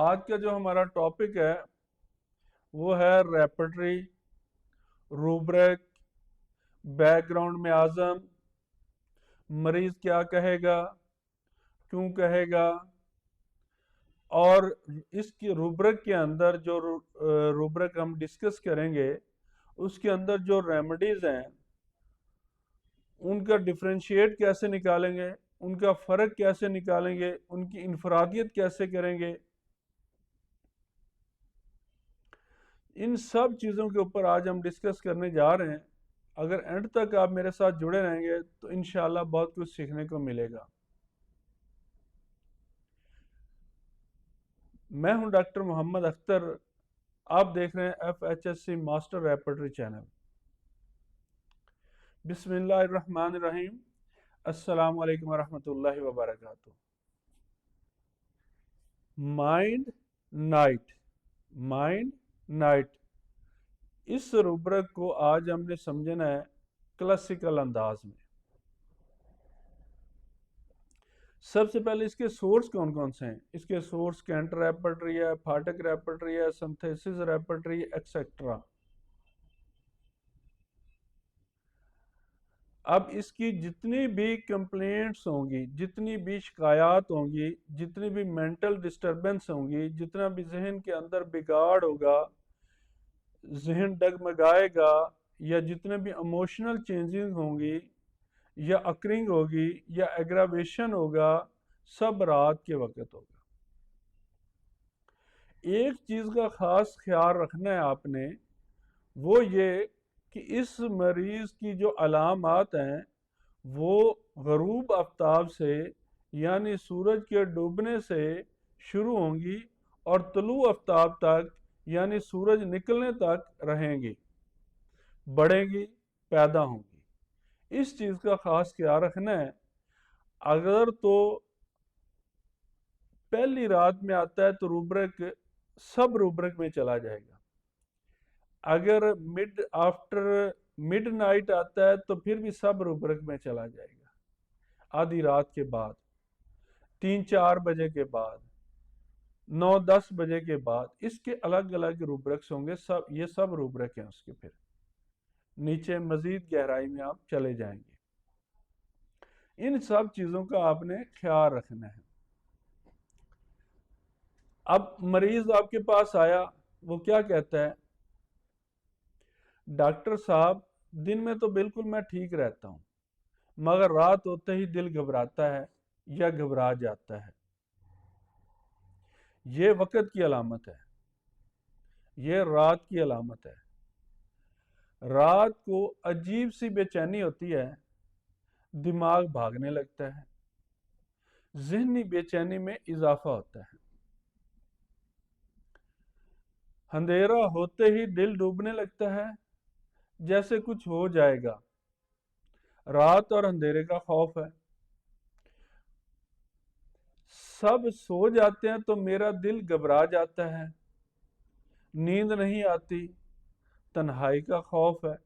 آج کا جو ہمارا ٹاپک ہے وہ ہے ریپرٹری، روبرک، بیک گراؤنڈ میں اعظم، مریض کیا کہے گا، کیوں کہے گا، اور اس کی روبرک کے اندر جو روبرک ہم ڈسکس کریں گے اس کے اندر جو ریمیڈیز ہیں ان کا ڈفرینشیٹ کیسے نکالیں گے، ان کا فرق کیسے نکالیں گے، ان کی انفرادیت کیسے کریں گے، ان سب چیزوں کے اوپر آج ہم ڈسکس کرنے جا رہے ہیں۔ اگر اینڈ تک آپ میرے ساتھ جڑے رہیں گے تو انشاءاللہ بہت کچھ سیکھنے کو ملے گا۔ میں ہوں ڈاکٹر محمد اختر، آپ دیکھ رہے ہیں FHSC ماسٹر ریپرٹری چینل۔ بسم اللہ الرحمن الرحیم، السلام علیکم ورحمۃ اللہ وبرکاتہ۔ مائنڈ نائٹ، مائنڈ نائٹ، اس روبرک کو آج ہم نے سمجھنا ہے کلاسیکل انداز میں۔ سب سے پہلے اس کے سورس کون کون سے ہیں؟ اس کے سورس کینٹ ریپرٹری ہے، پھاٹک ریپرٹری ہے، سنتھیسس ریپرٹری ایکسیکٹرا۔ اب اس کی جتنی بھی کمپلینٹس ہوں گی، جتنی بھی شکایات ہوں گی، جتنی بھی مینٹل ڈسٹربنس ہوں گی، جتنا بھی ذہن کے اندر بگاڑ ہوگا، ذہن ڈگمگائے گا، یا جتنے بھی ایموشنل چینجنگ ہوں گی یا اکرنگ ہوگی یا ایگراویشن ہوگا، سب رات کے وقت ہوگا۔ ایک چیز کا خاص خیال رکھنا ہے آپ نے، وہ یہ کہ اس مریض کی جو علامات ہیں وہ غروب آفتاب سے یعنی سورج کے ڈوبنے سے شروع ہوں گی اور طلوع آفتاب تک یعنی سورج نکلنے تک رہیں گی، بڑھیں گی، پیدا ہوں گی۔ اس چیز کا خاص خیال رکھنا ہے۔ اگر تو پہلی رات میں آتا ہے تو روبرک سب روبرک میں چلا جائے گا۔ اگر مڈ نائٹ آتا ہے تو پھر بھی سب روبرک میں چلا جائے گا۔ آدھی رات کے بعد، 3-4 بجے کے بعد، 9-10 بجے کے بعد، اس کے الگ الگ روبرکس ہوں گے، یہ سب روبرک ہیں۔ اس کے پھر نیچے مزید گہرائی میں آپ چلے جائیں گے۔ ان سب چیزوں کا آپ نے خیال رکھنا ہے۔ اب مریض آپ کے پاس آیا، وہ کیا کہتا ہے؟ ڈاکٹر صاحب دن میں تو بالکل میں ٹھیک رہتا ہوں، مگر رات ہوتے ہی دل گھبراتا ہے یا گھبرا جاتا ہے۔ یہ وقت کی علامت ہے، یہ رات کی علامت ہے۔ رات کو عجیب سی بے چینی ہوتی ہے، دماغ بھاگنے لگتا ہے، ذہنی بے چینی میں اضافہ ہوتا ہے۔ اندھیرا ہوتے ہی دل ڈوبنے لگتا ہے، جیسے کچھ ہو جائے گا۔ رات اور اندھیرے کا خوف ہے۔ سب سو جاتے ہیں تو میرا دل گھبرا جاتا ہے، نیند نہیں آتی، تنہائی کا خوف ہے۔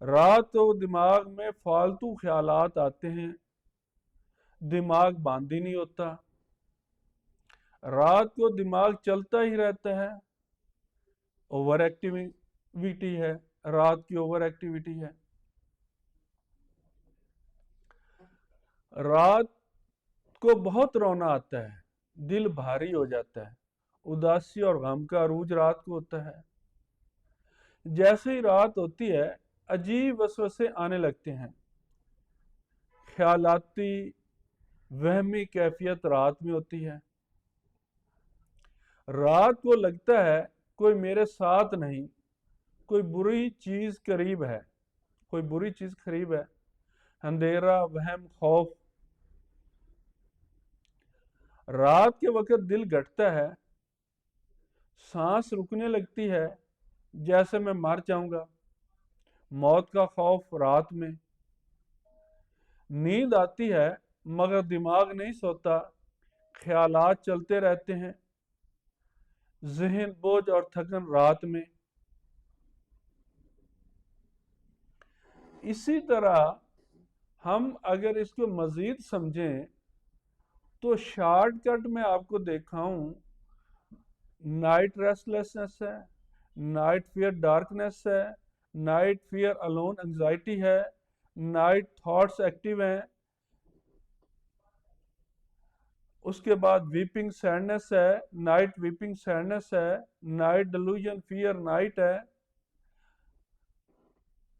رات کو دماغ میں فالتو خیالات آتے ہیں، دماغ باندھ ہی نہیں ہوتا۔ رات کو دماغ چلتا ہی رہتا ہے، اوور ایکٹیویٹی ہے، رات کی اوور ایکٹیویٹی ہے۔ رات کو بہت رونا آتا ہے، دل بھاری ہو جاتا ہے، اداسی اور غم کا عروج رات کو ہوتا ہے۔ جیسے ہی رات ہوتی ہے عجیب وسوسے آنے لگتے ہیں، خیالاتی وہمی کیفیت رات میں ہوتی ہے۔ رات کو لگتا ہے کوئی میرے ساتھ نہیں، کوئی بری چیز قریب ہے، کوئی بری چیز قریب ہے۔ اندھیرا، وہم، خوف۔ رات کے وقت دل گھٹتا ہے، سانس رکنے لگتی ہے، جیسے میں مر جاؤں گا۔ موت کا خوف رات میں۔ نیند آتی ہے مگر دماغ نہیں سوتا، خیالات چلتے رہتے ہیں، ذہن بوجھ اور تھکن رات میں۔ اسی طرح ہم اگر اس کو مزید سمجھیں تو شارٹ کٹ میں آپ کو دیکھاؤں، نائٹ ریسٹلیسنس ہے، نائٹ فیئر ڈارکنیس ہے، نائٹ فیئر الون انگزائٹی ہے، نائٹ تھاٹس ایکٹیو ہیں، اس کے بعد ویپنگ سیڈنس ہے، نائٹ ویپنگ سیڈنس ہے، نائٹ ڈیلوژن فیئر نائٹ ہے،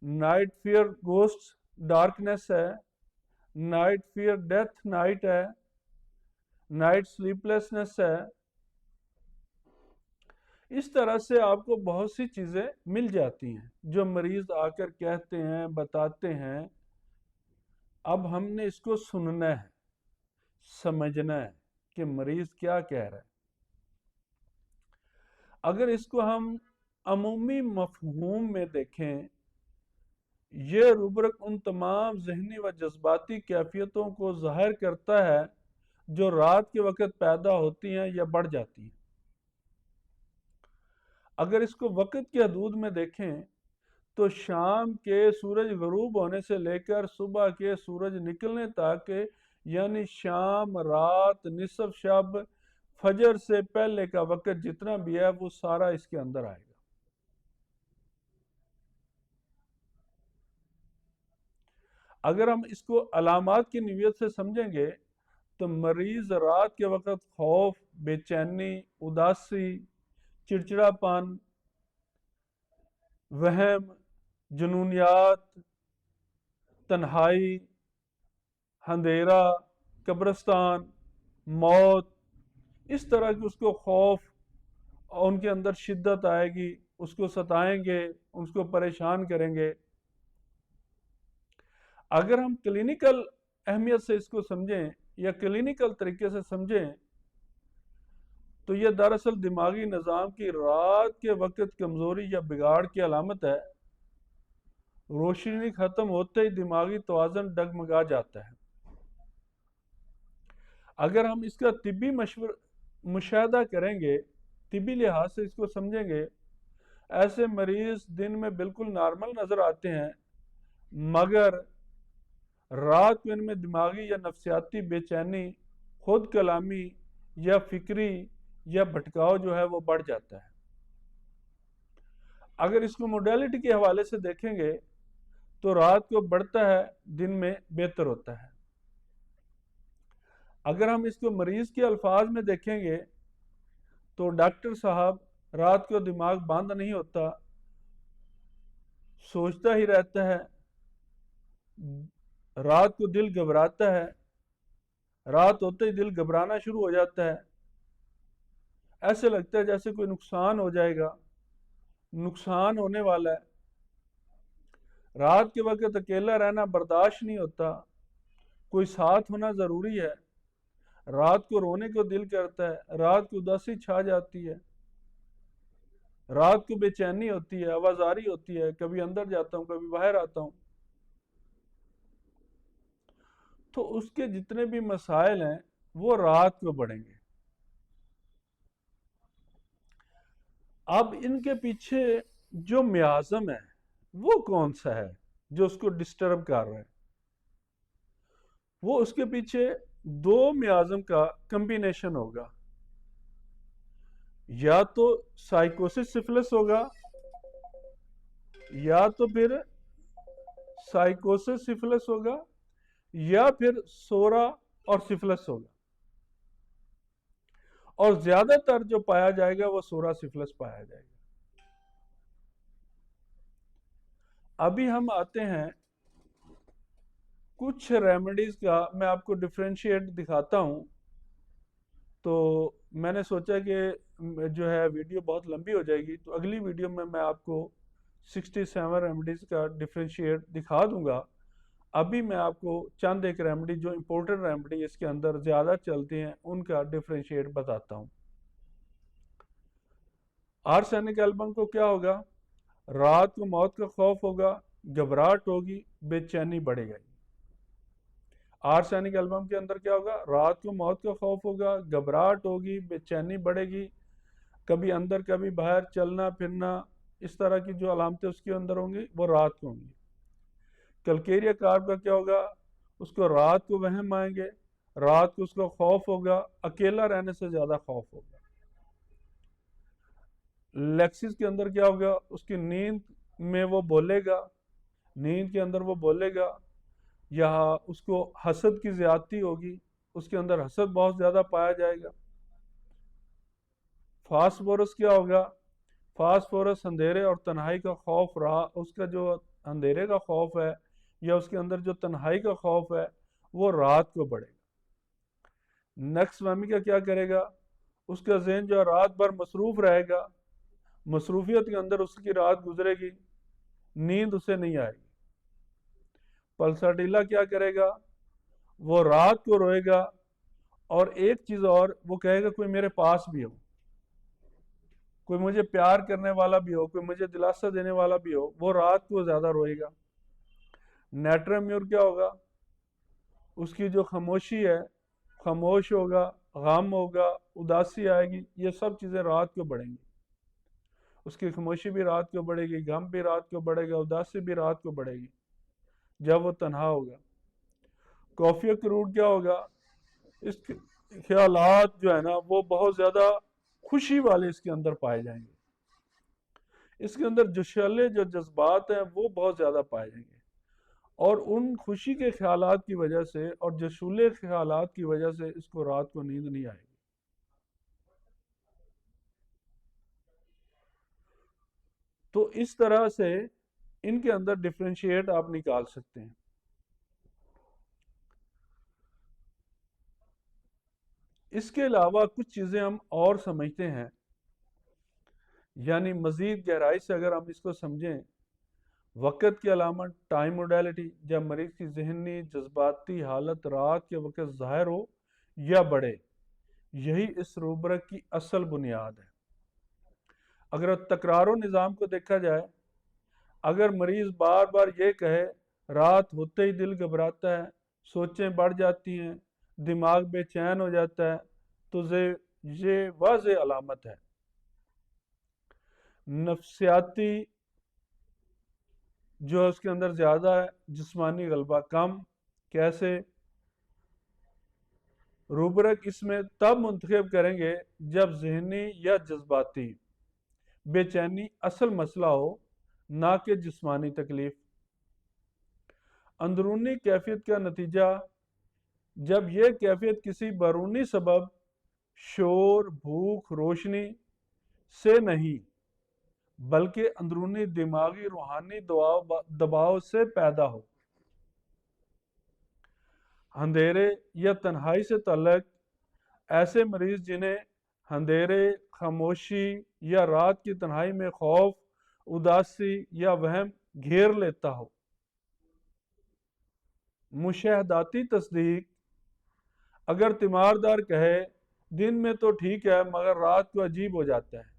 نائٹ فیئر گوسٹ ڈارکنیس ہے، نائٹ فیئر ڈیتھ نائٹ ہے، نائٹ سلیپ لیسنس ہے۔ اس طرح سے آپ کو بہت سی چیزیں مل جاتی ہیں جو مریض آ کر کہتے ہیں، بتاتے ہیں۔ اب ہم نے اس کو سننا ہے، سمجھنا ہے کہ مریض کیا کہہ رہا ہے۔ اگر اس کو ہم عمومی مفہوم میں دیکھیں، یہ روبرک ان تمام ذہنی و جذباتی کیفیتوں کو ظاہر کرتا ہے جو رات کے وقت پیدا ہوتی ہیں یا بڑھ جاتی ہیں۔ اگر اس کو وقت کی حدود میں دیکھیں تو شام کے سورج غروب ہونے سے لے کر صبح کے سورج نکلنے تک، یعنی شام، رات، نصف شب، فجر سے پہلے کا وقت جتنا بھی ہے وہ سارا اس کے اندر آئے گا۔ اگر ہم اس کو علامات کی نوعیت سے سمجھیں گے تو مریض رات کے وقت خوف، بے چینی، اداسی، چڑچڑا پن، وہم، جنونیات، تنہائی، اندھیرا، قبرستان، موت، اس طرح کی اس کو خوف اور ان کے اندر شدت آئے گی، اس کو ستائیں گے، اس کو پریشان کریں گے۔ اگر ہم کلینیکل اہمیت سے اس کو سمجھیں یا کلینیکل طریقے سے سمجھیں تو یہ دراصل دماغی نظام کی رات کے وقت کمزوری یا بگاڑ کی علامت ہے۔ روشنی ختم ہوتے ہی دماغی توازن ڈگمگا جاتا ہے۔ اگر ہم اس کا طبی مشاہدہ کریں گے، طبی لحاظ سے اس کو سمجھیں گے، ایسے مریض دن میں بالکل نارمل نظر آتے ہیں، مگر رات کو ان میں دماغی یا نفسیاتی بے چینی، خود کلامی یا فکری یا بھٹکاؤ جو ہے وہ بڑھ جاتا ہے۔ اگر اس کو موڈیلٹی کے حوالے سے دیکھیں گے تو رات کو بڑھتا ہے، دن میں بہتر ہوتا ہے۔ اگر ہم اس کو مریض کے الفاظ میں دیکھیں گے تو ڈاکٹر صاحب رات کو دماغ بند نہیں ہوتا، سوچتا ہی رہتا ہے، رات کو دل گھبراتا ہے، رات ہوتے ہی دل گھبرانا شروع ہو جاتا ہے، ایسے لگتا ہے جیسے کوئی نقصان ہو جائے گا، نقصان ہونے والا ہے۔ رات کے وقت اکیلا رہنا برداشت نہیں ہوتا، کوئی ساتھ ہونا ضروری ہے۔ رات کو رونے کو دل کرتا ہے، رات کو اداسی چھا جاتی ہے، رات کو بے چینی ہوتی ہے، آوازاری ہوتی ہے، کبھی اندر جاتا ہوں کبھی باہر آتا ہوں۔ تو اس کے جتنے بھی مسائل ہیں وہ رات کو بڑھیں گے۔ اب ان کے پیچھے جو میازم ہے وہ کون سا ہے جو اس کو ڈسٹرب کر رہا ہے؟ وہ اس کے پیچھے دو میازم کا کمبینیشن ہوگا، یا تو سائیکوسس سفلس ہوگا، یا تو پھر سائیکوسس سفلس ہوگا، یا پھر سورا اور سفلس ہوگا، اور زیادہ تر جو پایا جائے گا وہ سورا سفلس پایا جائے گا۔ ابھی ہم آتے ہیں کچھ ریمیڈیز کا، میں آپ کو ڈفرینشیٹ دکھاتا ہوں۔ تو میں نے سوچا کہ جو ہے ویڈیو بہت لمبی ہو جائے گی، تو اگلی ویڈیو میں آپ کو 67 ریمیڈیز کا ڈفرینشیٹ دکھا دوں گا۔ ابھی میں آپ کو چند ایک ریمیڈی جو امپورٹنٹ ریمیڈی اس کے اندر زیادہ چلتے ہیں ان کا ڈفرینشیٹ بتاتا ہوں۔ آرسینک ایلبم کو کیا ہوگا؟ رات کو موت کا خوف ہوگا، گھبراہٹ ہوگی، بے چینی بڑھے گی۔ آرسینک ایلبم کے اندر کیا ہوگا؟ رات کو موت کا خوف ہوگا، گھبراہٹ ہوگی، بے چینی بڑھے گی، کبھی اندر کبھی باہر، چلنا پھرنا، اس طرح کی جو علامتیں اس کے اندر ہوں گی وہ رات کو ہوں گی۔ کلکیریا کارب کا کیا ہوگا؟ اس کو رات کو وہم آئیں گے، رات کو اس کو خوف ہوگا، اکیلا رہنے سے زیادہ خوف ہوگا۔ لیکسس کے اندر کیا ہوگا، اس کی نیند میں وہ بولے گا، نیند کے اندر وہ بولے گا، یا اس کو حسد کی زیادتی ہوگی، اس کے اندر حسد بہت زیادہ پایا جائے گا۔ فاسفورس کیا ہوگا، فاسفورس اندھیرے اور تنہائی کا خوف رہا، اس کا جو اندھیرے کا خوف ہے یا اس کے اندر جو تنہائی کا خوف ہے وہ رات کو بڑھے گا۔ نیکسٹ فہمی کا کیا کرے گا، اس کا ذہن جو رات بھر مصروف رہے گا، مصروفیت کے اندر اس کی رات گزرے گی، نیند اسے نہیں آئے گی۔ پلساٹیلا کیا کرے گا، وہ رات کو روئے گا، اور ایک چیز اور، وہ کہے گا کوئی میرے پاس بھی ہو، کوئی مجھے پیار کرنے والا بھی ہو، کوئی مجھے دلاسا دینے والا بھی ہو، وہ رات کو زیادہ روئے گا۔ نیٹرمیور کیا ہوگا، اس کی جو خاموشی ہے، خاموش ہوگا، غم ہوگا، اداسی آئے گی، یہ سب چیزیں رات کو بڑھیں گی۔ اس کی خاموشی بھی رات کو بڑھے گی، غم بھی رات کو بڑھے گا، اداسی بھی رات کو بڑھے گی جب وہ تنہا ہوگا۔ کافی کروڑ کیا ہوگا، اس کے خیالات جو ہے نا وہ بہت زیادہ خوشی والے اس کے اندر پائے جائیں گے، اس کے اندر جوشیلے جو جذبات ہیں وہ بہت زیادہ پائے جائیں گے، اور ان خوشی کے خیالات کی وجہ سے اور جوشیلے خیالات کی وجہ سے اس کو رات کو نیند نہیں آئے گی۔ تو اس طرح سے ان کے اندر ڈفرینشیٹ آپ نکال سکتے ہیں۔ اس کے علاوہ کچھ چیزیں ہم اور سمجھتے ہیں، یعنی مزید گہرائی سے اگر ہم اس کو سمجھیں، وقت کی علامت ٹائم موڈیلٹی، جب مریض کی ذہنی جذباتی حالت رات کے وقت ظاہر ہو یا بڑھے، یہی اس روبرک کی اصل بنیاد ہے۔ اگر تکرار و نظام کو دیکھا جائے، اگر مریض بار بار یہ کہے رات ہوتے ہی دل گھبراتا ہے، سوچیں بڑھ جاتی ہیں، دماغ بے چین ہو جاتا ہے، تو یہ واضح علامت ہے۔ نفسیاتی جو اس کے اندر زیادہ ہے، جسمانی غلبہ کم، کیسے؟ روبرک اس میں تب منتخب کریں گے جب ذہنی یا جذباتی بے چینی اصل مسئلہ ہو، نہ کہ جسمانی تکلیف۔ اندرونی کیفیت کا نتیجہ، جب یہ کیفیت کسی بیرونی سبب، شور، بھوک، روشنی سے نہیں بلکہ اندرونی دماغی روحانی دباؤ سے پیدا ہو۔ اندھیرے یا تنہائی سے تعلق، ایسے مریض جنہیں اندھیرے، خاموشی یا رات کی تنہائی میں خوف، اداسی یا وہم گھیر لیتا ہو۔ مشاہداتی تصدیق، اگر تیماردار کہے دن میں تو ٹھیک ہے مگر رات کو عجیب ہو جاتا ہے،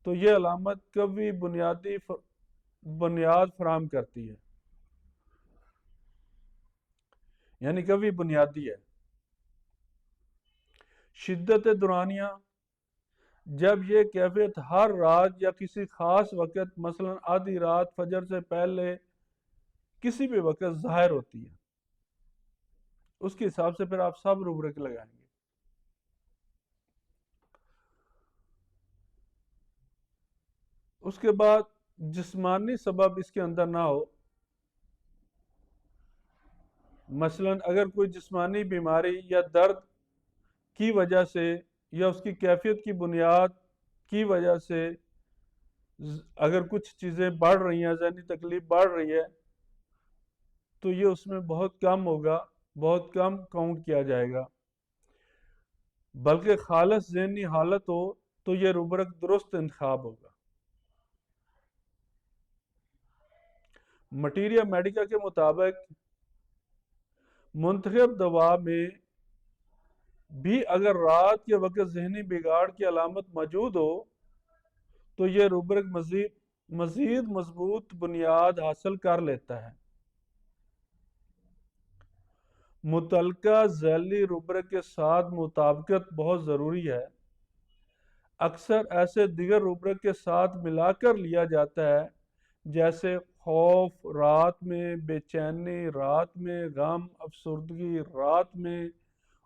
تو یہ علامت قوی بنیاد فراہم کرتی ہے، یعنی قوی بنیادی ہے۔ شدت دورانیہ، جب یہ کیفیت ہر رات یا کسی خاص وقت، مثلا آدھی رات، فجر سے پہلے کسی بھی وقت ظاہر ہوتی ہے، اس کے حساب سے پھر آپ سب روبرک لگائیں گے۔ اس کے بعد جسمانی سبب اس کے اندر نہ ہو، مثلا اگر کوئی جسمانی بیماری یا درد کی وجہ سے یا اس کی کیفیت کی بنیاد کی وجہ سے اگر کچھ چیزیں بڑھ رہی ہیں، ذہنی تکلیف بڑھ رہی ہے، تو یہ اس میں بہت کم ہوگا، بہت کم کاؤنٹ کیا جائے گا۔ بلکہ خالص ذہنی حالت ہو تو یہ روبرک درست انتخاب ہوگا۔ مٹیریا میڈیکا کے مطابق منتخب دوا میں بھی اگر رات کے وقت ذہنی بگاڑ کی علامت موجود ہو تو یہ روبرک مزید مضبوط بنیاد حاصل کر لیتا ہے۔ متعلقہ ذیلی روبرک کے ساتھ مطابقت بہت ضروری ہے، اکثر ایسے دیگر روبرک کے ساتھ ملا کر لیا جاتا ہے، جیسے خوف رات میں، بے چینی رات میں، غم افسردگی رات میں،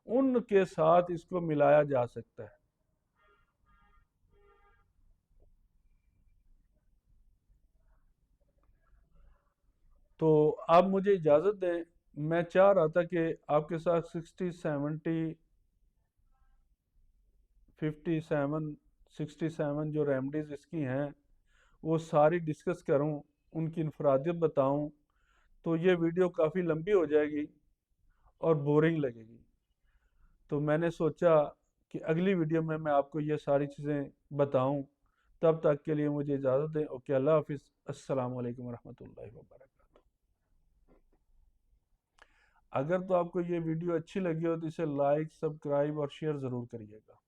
ان کے ساتھ اس کو ملایا جا سکتا ہے۔ تو آپ مجھے اجازت دیں، میں چاہ رہا تھا کہ آپ کے ساتھ 67 جو ریمڈیز اس کی ہیں وہ ساری ڈسکس کروں، ان کی انفرادیت بتاؤں، تو یہ ویڈیو کافی لمبی ہو جائے گی اور بورنگ لگے گی۔ تو میں نے سوچا کہ اگلی ویڈیو میں آپ کو یہ ساری چیزیں بتاؤں۔ تب تک کے لیے مجھے اجازت دیں۔ اوکے، اللہ حافظ۔ السلام علیکم ورحمۃ اللہ وبرکاتہ۔ اگر تو آپ کو یہ ویڈیو اچھی لگی ہو تو اسے لائک، سبسکرائب اور شیئر ضرور کریے گا۔